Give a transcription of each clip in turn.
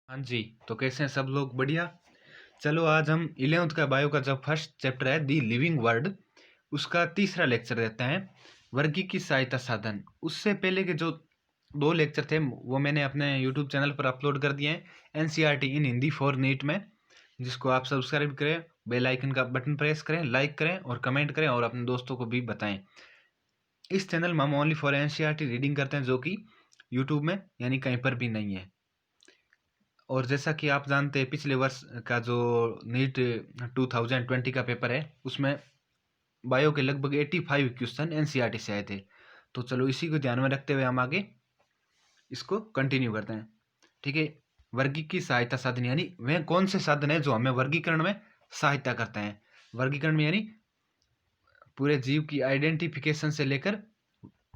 हाँ जी। तो कैसे हैं सब लोग? बढ़िया। चलो आज हम 11th का बायो का जो फर्स्ट चैप्टर है दी लिविंग वर्ड, उसका तीसरा लेक्चर देते हैं, वर्गीकी सहायता साधन। उससे पहले के जो दो लेक्चर थे वो मैंने अपने यूट्यूब चैनल पर अपलोड कर दिए हैं, NCERT in Hindi for NEET में, जिसको आप सब्सक्राइब करें, बेल आइकन का बटन प्रेस करें, लाइक करें और कमेंट करें और अपने दोस्तों को भी बताएं। इस चैनल में हम ओनली फॉर एनसीईआरटी रीडिंग करते हैं, जो कि यूट्यूब में यानी कहीं पर भी नहीं है। और जैसा कि आप जानते हैं, पिछले वर्ष का जो नीट 2020 का पेपर है, उसमें बायो के लगभग 85 क्वेश्चन एनसीईआरटी से आए थे। तो चलो इसी को ध्यान में रखते हुए हम आगे इसको कंटिन्यू करते हैं। ठीक है। वर्गीकी सहायता साधन यानी वह कौन से साधन है जो हमें वर्गीकरण में सहायता करते हैं। वर्गीकरण में यानी पूरे जीव की आइडेंटिफिकेशन से लेकर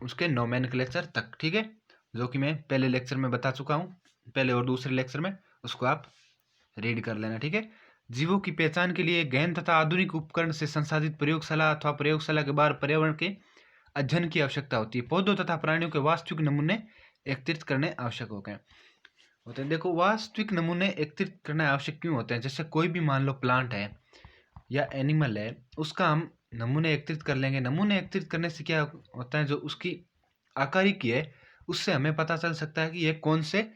उसके नोमेनक्लेचर तक। ठीक है, जो कि मैं पहले लेक्चर में बता चुका हूँ, पहले और दूसरे लेक्चर में, उसको आप रीड कर लेना। ठीक है। जीवों की पहचान के लिए गहन तथा आधुनिक उपकरण से संसाधित प्रयोगशाला अथवा प्रयोगशाला के बाहर पर्यावरण के अध्ययन की आवश्यकता होती है। पौधों तथा प्राणियों के वास्तविक नमूने एकत्रित करने आवश्यक होते हैं। देखो, वास्तविक नमूने एकत्रित करना आवश्यक क्यों होते हैं? जैसे कोई भी मान लो प्लांट है या एनिमल है, उसका हम नमूने एकत्रित कर लेंगे। नमूने एकत्रित करने से क्या होता है, जो उसकी आकारिकी है उससे हमें पता चल सकता है कि ये कौन से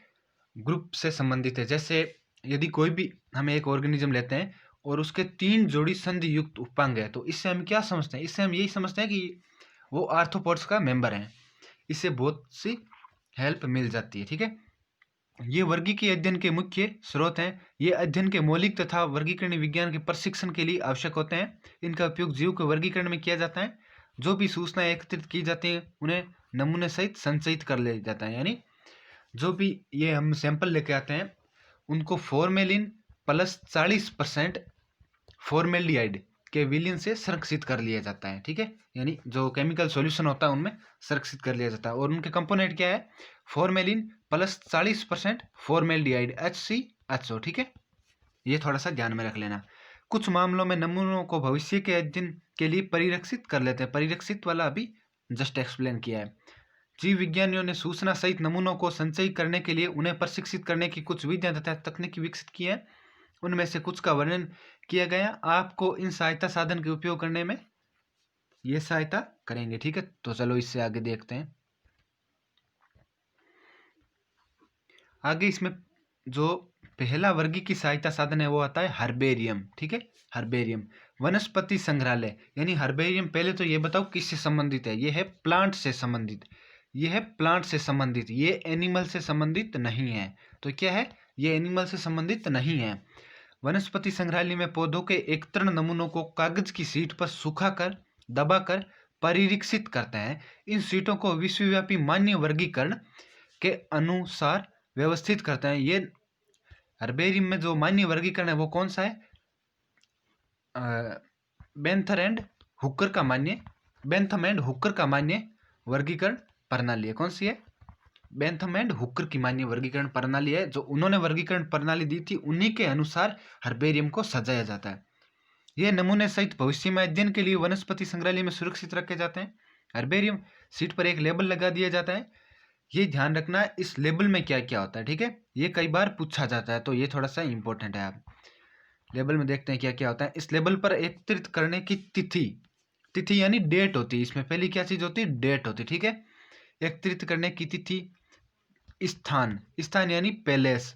ग्रुप से संबंधित है। जैसे यदि कोई भी हम एक ऑर्गेनिज्म लेते हैं और उसके 3 जोड़ी संधि युक्त उपांग है, तो इससे हम क्या समझते हैं? इससे हम यही समझते हैं कि वो आर्थ्रोपोड्स का मेंबर है। इससे बहुत सी हेल्प मिल जाती है। ठीक है। ये वर्गीकीय अध्ययन के मुख्य स्रोत हैं। ये अध्ययन के मौलिक तथा वर्गीकरण विज्ञान के प्रशिक्षण के लिए आवश्यक होते हैं। इनका उपयोग जीव के वर्गीकरण में किया जाता है। जो भी सूचनाएं एकत्रित की जाती हैं उन्हें नमूने सहित संचयित कर लिया जाता है। यानी जो भी ये हम सैंपल लेके आते हैं उनको फॉर्मेलिन प्लस 40% फॉर्मेल्डिहाइड के विलयन से संरक्षित कर लिया जाता है। ठीक है। यानी जो केमिकल सॉल्यूशन होता है उनमें संरक्षित कर लिया जाता है। और उनके कंपोनेंट क्या है? Formalin plus 40% formaldehyde HCHO। ठीक है। ये थोड़ा सा ध्यान में रख लेना। कुछ मामलों में नमूनों को भविष्य के अध्ययन के लिए परिरक्षित कर लेते हैं। परिरक्षित वाला अभी जस्ट एक्सप्लेन किया है। जीव विज्ञानियों ने सूचना सहित नमूनों को संचयित करने के लिए उन्हें प्रशिक्षित करने की कुछ विधियां तथा तकनीकी विकसित की है। उनमें से कुछ का वर्णन किया गया। आपको इन सहायता साधन के उपयोग करने में ये सहायता करेंगे। ठीक है। तो चलो इससे आगे देखते हैं। आगे इसमें जो पहला वर्गीय की सहायता साधन है वो आता है हर्बेरियम। ठीक है। हर्बेरियम वनस्पति संग्रहालय यानी हर्बेरियम। पहले तो ये बताओ किससे संबंधित है? ये है प्लांट से संबंधित। ये है प्लांट से संबंधित, ये एनिमल से संबंधित नहीं है। तो क्या है? ये एनिमल से संबंधित नहीं है। वनस्पति संग्रहालय में पौधों के एकत्रण नमूनों को कागज की शीट पर सुखाकर दबाकर परिरीक्षित करते हैं। इन शीटों को विश्वव्यापी मान्य वर्गीकरण के अनुसार व्यवस्थित करते हैं। ये हर्बेरियम में जो मान्य वर्गीकरण है वो कौन सा है? बेंथर एंड हुकर का मान्य, बेंथम एंड हुकर का मान्य वर्गीकरण प्रणाली है। कौन सी है? बेंथम एंड हुकर की मान्य वर्गीकरण प्रणाली है। जो उन्होंने वर्गीकरण प्रणाली दी थी उन्हीं के अनुसार हर्बेरियम को सजाया जाता है। ये नमूने सहित भविष्य में अध्ययन के लिए वनस्पति संग्रहालय में सुरक्षित रखे जाते हैं। हर्बेरियम सीट पर एक लेबल लगा दिया जाता है। ये ध्यान रखना इस लेबल में क्या क्या होता है। ठीक है। ये कई बार पूछा जाता है, तो ये थोड़ा सा इंपॉर्टेंट है। आप लेबल में देखते हैं क्या क्या होता है। इस लेबल पर एकत्रित करने की तिथि, तिथि यानी डेट होती है। इसमें पहली क्या चीज होती है? डेट होती है। ठीक है। एकत्रित करने की तिथि, स्थान, स्थान यानी पैलेस,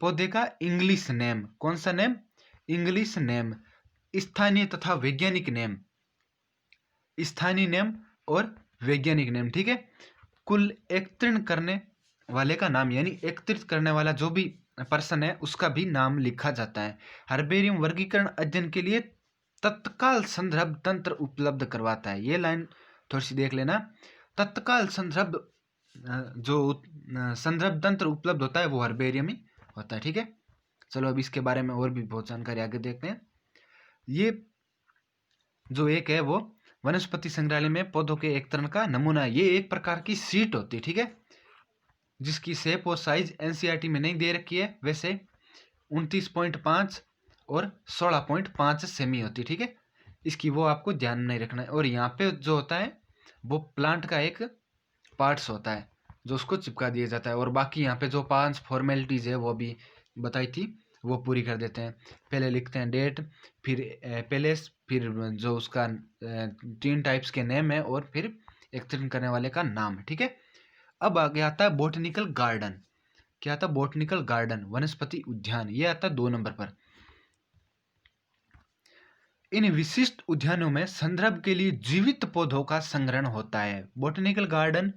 पौधे का इंग्लिश नेम, कौन सा नेम? इंग्लिश नेम, स्थानीय तथा वैज्ञानिक नेम, स्थानीय नेम और वैज्ञानिक नेम। ठीक है। कुल एकत्रीर्ण करने वाले का नाम यानी एकत्रित करने वाला जो भी पर्सन है उसका भी नाम लिखा जाता है। हर्बेरियम वर्गीकरण अध्ययन के लिए तत्काल संदर्भ तंत्र उपलब्ध करवाता है। ये लाइन थोड़ी सी देख लेना। तत्काल संदर्भ जो संदर्भ तंत्र उपलब्ध होता है वो हर्बेरियम ही होता है। ठीक है। चलो अब इसके बारे में और भी बहुत जानकारी आगे देखते हैं। ये जो एक है वो वनस्पति संग्रहालय में पौधों के एकत्रण का नमूना है। ये एक प्रकार की सीट होती है। ठीक है। जिसकी शेप और साइज एनसीईआरटी में नहीं दे रखी है। वैसे 29.5 और 16.5 सेमी होती है। ठीक है। इसकी वो आपको ध्यान नहीं रखना है। और यहाँ पे जो होता है वो प्लांट का एक पार्ट्स होता है जो उसको चिपका दिया जाता है। और बाकी यहाँ पे जो 5 फॉर्मेलिटीज है वो भी बताई थी वो पूरी कर देते हैं। पहले लिखते हैं डेट, फिर प्लेस, फिर जो उसका 3 टाइप्स के नेम है, और फिर एक्सटेंड करने वाले का नाम, ठीक है। अब आगे आता है बोटनिकल गार्डन। क्या आता है? बोटनिकल गार्डन, वनस्पति उद्यान, ये आता है 2 नंबर पर। इन विशिष्ट उद्यानों में संदर्भ के लिए जीवित पौधों का संग्रहण होता है। बोटनिकल गार्डन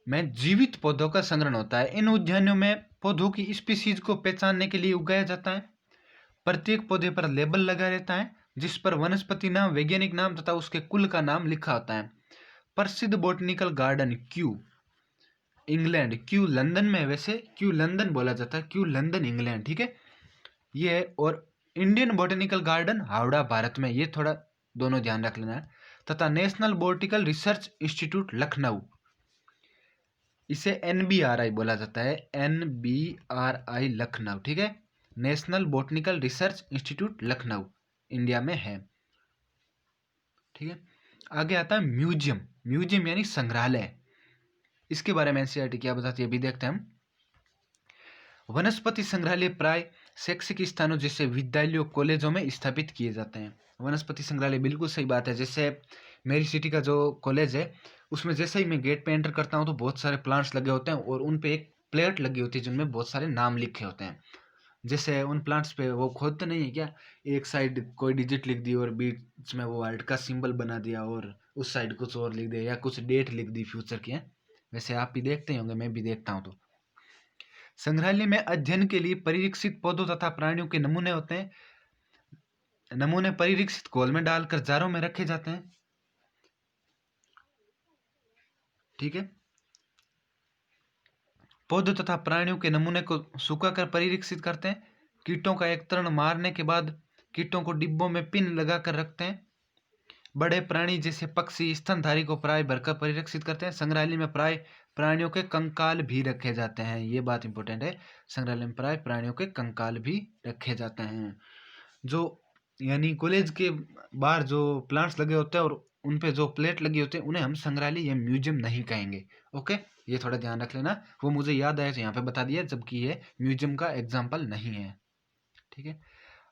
में जीवित पौधों का संग्रहण होता है। इन उद्यानों में पौधों की स्पीसीज को पहचानने के लिए उगाया जाता है। प्रत्येक पौधे पर लेबल लगा रहता है जिस पर वनस्पति नाम, वैज्ञानिक नाम तथा उसके कुल का नाम लिखा होता है। प्रसिद्ध botanical garden Q England, Q London में, वैसे क्यू लंदन बोला जाता है, क्यू लंदन इंग्लैंड, ठीक है ये है। और Indian botanical garden Howrah Bharat में, ये थोड़ा दोनों ध्यान रख लेना है। तथा national botanical research institute Lucknow, इसे NBRI बोला जाता है, NBRI लखनऊ, ठीक है। National botanical research institute Lucknow India में है, ठीक है। आगे आता है म्यूजियम। म्यूजियम यानी संग्रहालय। इसके बारे में NCERT क्या बताती है अभी देखते हैं हम। वनस्पति संग्रहालय प्राय शैक्षिक स्थानों जैसे विद्यालयों, कॉलेजों में स्थापित किए जाते हैं। वनस्पति संग्रहालय, बिल्कुल सही बात है। जैसे मेरी सिटी का जो कॉलेज है उसमें जैसे ही मैं गेट पे एंटर करता हूँ तो बहुत सारे प्लांट्स लगे होते हैं और उन पे एक प्लेट लगी होती है जिनमें बहुत सारे नाम लिखे होते हैं। जैसे उन प्लांट्स पे वो खोदते नहीं है क्या, एक साइड कोई डिजिट लिख दी और बीच में वो हार्ट का सिंबल बना दिया और उस साइड कुछ और लिख दिया या कुछ डेट लिख दी फ्यूचर की है। वैसे आप भी देखते होंगे, मैं भी देखता हूँ। तो संग्रहालय में अध्ययन के लिए परिरक्षित पौधों तथा प्राणियों के नमूने होते हैं। नमूने परिरक्षित घोल में डालकर जारों में रखे जाते हैं, ठीक है। पौधों तथा प्राणियों के नमूने को सुखाकर परिरक्षित करते हैं। कीटों का एकत्रण मारने के बाद कीटों को डिब्बों में पिन लगाकर रखते हैं। बड़े प्राणी जैसे पक्षी, स्तनधारी को प्राय भरकर परिरक्षित करते हैं। संग्रहालय में प्राय प्राणियों के कंकाल भी रखे जाते हैं, ये बात इंपॉर्टेंट है। संग्रहालय में प्राय प्राणियों के कंकाल भी रखे जाते हैं। जो यानी कॉलेज के बाहर जो प्लांट्स लगे होते हैं और उन पे जो प्लेट लगी होती है उन्हें हम संग्रहालय या म्यूजियम नहीं कहेंगे, ओके। ये थोड़ा ध्यान रख लेना, वो मुझे याद आया तो यहाँ पे बता दिया, जबकि ये म्यूजियम का एग्जाम्पल नहीं है, ठीक है।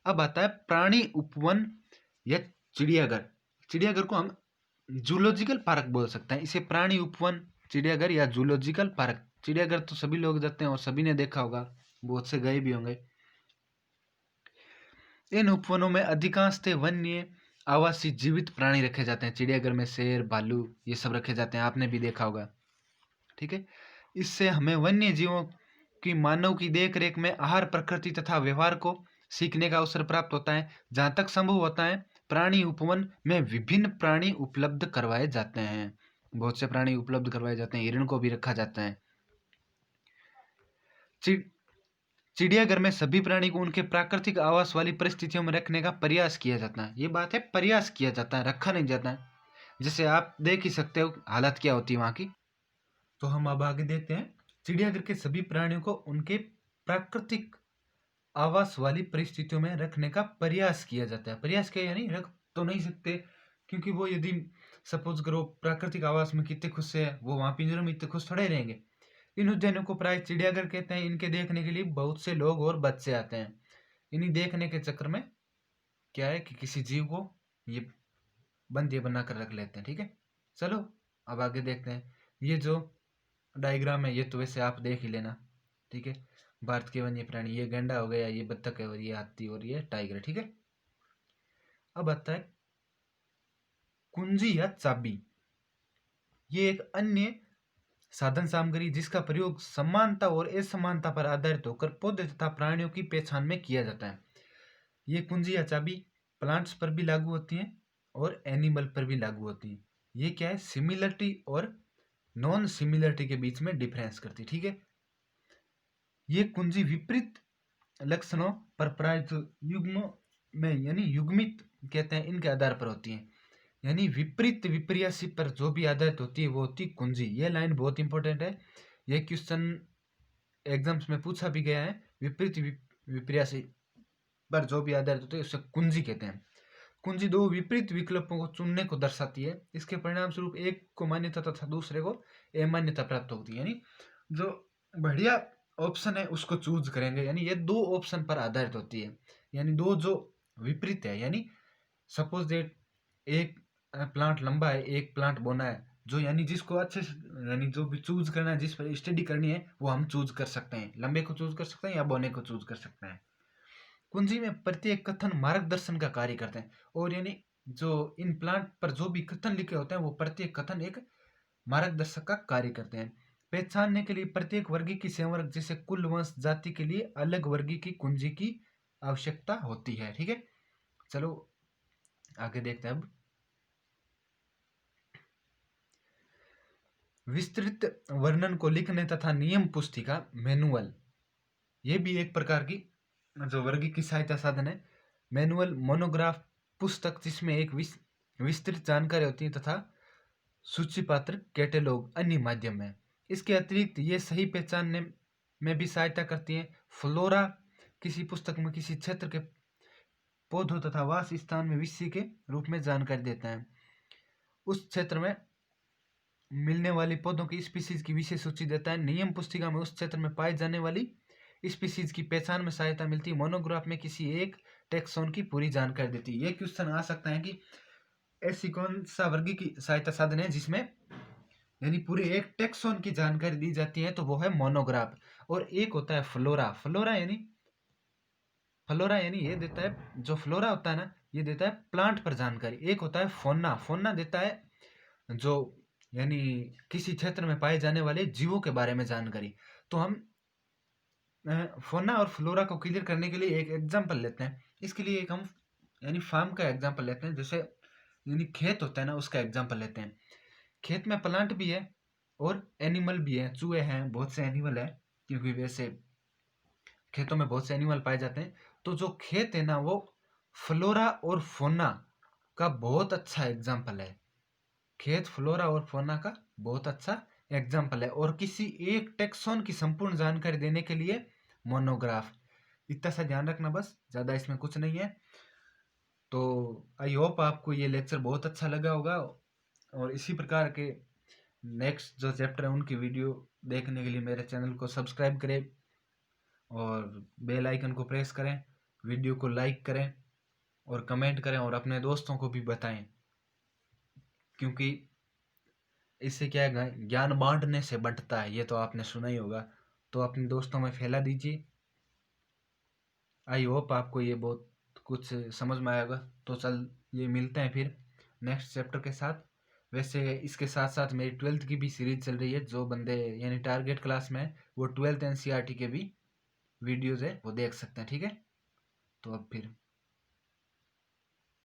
अब आता है प्राणी उपवन या चिड़ियाघर। चिड़ियाघर को हम जूलॉजिकल पार्क बोल सकते हैं। इसे प्राणी उपवन, चिड़ियाघर या जूलॉजिकल पार्क। चिड़ियाघर तो सभी लोग जाते हैं और सभी ने देखा होगा, बहुत से गए भी होंगे। इन उपवनों में अधिकांशतः वन्य आवासी जीवित प्राणी रखे जाते हैं। चिड़ियाघर में शेर, भालू ये सब रखे जाते हैं, आपने भी देखा होगा, ठीक है। इससे हमें वन्य जीवों की मानव की देख रेख में आहार, प्रकृति तथा व्यवहार को सीखने का अवसर प्राप्त होता है। जहाँ तक संभव होता है प्राणी उपवन में विभिन्न प्राणी उपलब्ध करवाए जाते हैं। बहुत से प्राणी उपलब्ध करवाए जाते हैं, हिरण को भी रखा जाता है। चिड़ियाघर में सभी प्राणी को उनके प्राकृतिक आवास वाली परिस्थितियों में रखने का प्रयास किया जाता है। ये बात है, प्रयास किया जाता है, रखा नहीं जाता है। जैसे आप देख ही सकते हो हालत क्या होती है वहां की। तो हम अब आगे देखते हैं। चिड़ियाघर के सभी प्राणियों को उनके प्राकृतिक आवास वाली परिस्थितियों में रखने का प्रयास किया जाता है। प्रयास किया यानी रख तो नहीं सकते, क्योंकि वो यदि सपोज करो प्राकृतिक आवास में कितने खुश है, वो वहां पिंजरों में इतने खुश थोड़े रहेंगे। इन उद्यानों को प्राय चिड़ियाघर कहते हैं। इनके देखने के लिए बहुत से लोग और बच्चे आते हैं। इन्हीं देखने के चक्कर में क्या है कि किसी जीव को ये बंदिया बनाकर रख लेते हैं, ठीक है। चलो अब आगे देखते हैं। ये जो डायग्राम है ये तो वैसे आप देख ही लेना, ठीक है। भारत के वन्य प्राणी, ये गैंडा हो गया, ये बत्तख है, और ये हाथी, और ये टाइगर, ठीक है। अब आता है कुंजी या चाबी। ये एक अन्य साधन सामग्री जिसका प्रयोग समानता और असमानता पर आधारित होकर पौधे तथा प्राणियों की पहचान में किया जाता है। ये कुंजी या चाबी प्लांट्स पर भी लागू होती हैं और एनिमल पर भी लागू होती हैं। ये क्या है, सिमिलरिटी और नॉन सिमिलरिटी के बीच में डिफरेंस करती है, ठीक है। ये कुंजी विपरीत लक्षणों पर प्रायित युग्म में यानी युग्मित कहते हैं, इनके आधार पर होती हैं। यानी विपरीत विपर्यासी पर जो भी आधारित होती है वो होती है कुंजी। ये लाइन बहुत इंपॉर्टेंट है, ये क्वेश्चन एग्जाम्स में पूछा भी गया है। विपरीत विपर्यासी पर जो भी आधारित होती है उसे कुंजी कहते हैं। कुंजी दो विपरीत विकल्पों को चुनने को दर्शाती है। इसके परिणाम स्वरूप एक को मान्यता तथा दूसरे को अमान्यता प्राप्त होती है। यानी जो बढ़िया ऑप्शन है उसको चूज करेंगे, यानी ये दो ऑप्शन पर आधारित होती है, यानी दो जो विपरीत है, यानी सपोज दैट एक प्लांट लंबा है, एक प्लांट बोना है, जो यानी जिसको अच्छे से, यानी जो भी चूज करना है, जिस पर स्टडी करनी है वो हम चूज कर सकते हैं, लंबे को चूज कर सकते हैं या बोने को चूज कर सकते हैं। कुंजी में प्रत्येक कथन मार्गदर्शन का कार्य करते हैं, और यानी जो इन प्लांट पर जो भी कथन लिखे होते हैं वो प्रत्येक कथन एक मार्गदर्शक का कार्य करते हैं। पहचानने के लिए प्रत्येक वर्गी की संवर्ग जैसे कुल वंश जाति के लिए अलग वर्गी की कुंजी की आवश्यकता होती है। ठीक है, चलो आगे देखते हैं। अब विस्तृत वर्णन को लिखने तथा नियम पुस्तिका मैनुअल, ये भी एक प्रकार की जो वर्गी की सहायता साधन है। मैनुअल मोनोग्राफ पुस्तक जिसमें एक विस्तृत जानकारी होती है तथा सूचीपत्र कैटेलॉग अन्य माध्यम है। इसके अतिरिक्त ये सही पहचानने में भी सहायता करती है। फ्लोरा किसी पुस्तक में किसी क्षेत्र के पौधों तथा वास स्थान में विषय के रूप में जानकारी देता है। उस क्षेत्र में मिलने वाली पौधों की स्पीसीज की विशेष सूची देता है। नियम पुस्तिका में उस क्षेत्र में पाई जाने वाली स्पीसीज की पहचान में सहायता मिलती है। मोनोग्राफ में किसी एक टेक्सोन की पूरी जानकारी देती है। ये क्वेश्चन आ सकता है कि ऐसी कौन सा वर्गी की सहायता साधन है जिसमें यानी पूरे एक टेक्सोन की जानकारी दी जाती है, तो वो है मोनोग्राफ। और एक होता है फ्लोरा। फ्लोरा यानी ये देता है, जो फ्लोरा होता है ना, ये देता है प्लांट पर जानकारी। एक होता है फोन्ना। फोन्ना देता है जो यानी किसी क्षेत्र में पाए जाने वाले जीवों के बारे में जानकारी। तो हम फोन्ना और फ्लोरा को क्लियर करने के लिए एक एग्जांपल लेते हैं। इसके लिए एक हम यानी फार्म का एग्जांपल लेते हैं, जैसे यानी खेत होता है ना, उसका एग्जांपल लेते हैं। खेत में प्लांट भी है और एनिमल भी है, चूहे हैं, बहुत से एनिमल है, क्योंकि वैसे खेतों में बहुत से एनिमल पाए जाते हैं। तो जो खेत है ना, वो फ्लोरा और फोना का बहुत अच्छा एग्जाम्पल है। खेत फ्लोरा और फोना का बहुत अच्छा एग्जाम्पल है। और किसी एक टेक्सोन की संपूर्ण जानकारी देने के लिए मोनोग्राफ। इतना सा ध्यान रखना, बस, ज़्यादा इसमें कुछ नहीं है। तो आई होप आपको ये लेक्चर बहुत अच्छा लगा होगा, और इसी प्रकार के नेक्स्ट जो चैप्टर है उनकी वीडियो देखने के लिए मेरे चैनल को सब्सक्राइब करें और बेल आइकन को प्रेस करें, वीडियो को लाइक करें और कमेंट करें और अपने दोस्तों को भी बताएं, क्योंकि इससे क्या है, ज्ञान बांटने से बढ़ता है, ये तो आपने सुना ही होगा। तो अपने दोस्तों में फैला दीजिए। आई होप आपको ये बहुत कुछ समझ में आएगा। तो चल ये मिलते हैं फिर नेक्स्ट चैप्टर के साथ। वैसे इसके साथ साथ मेरी 12th की भी सीरीज चल रही है। जो बंदे यानी टारगेट क्लास में है वो 12th NCERT के भी वीडियोज़ है, वो देख सकते हैं। ठीक है, तो अब फिर